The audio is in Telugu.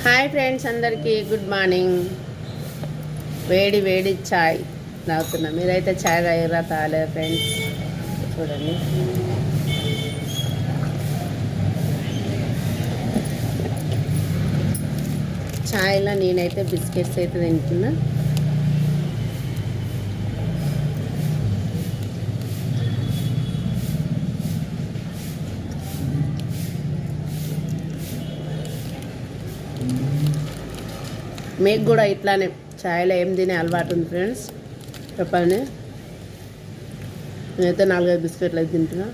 హాయ్ ఫ్రెండ్స్, అందరికీ గుడ్ మార్నింగ్. వేడి వేడి ఛాయ్ తాగుతున్నా. మీరైతే ఛాయ్ తాగరా? తాగలేదు ఫ్రెండ్స్. చూడండి, ఛాయ్లో నేనైతే బిస్కెట్స్ అయితే తింటున్నా. మీకు కూడా ఇట్లానే ఛాయ్లో ఏం తినే అలవాటు ఉంది ఫ్రెండ్స్? చెప్పండి. నేనైతే 4-5 బిస్కెట్లు అయితే తింటున్నా.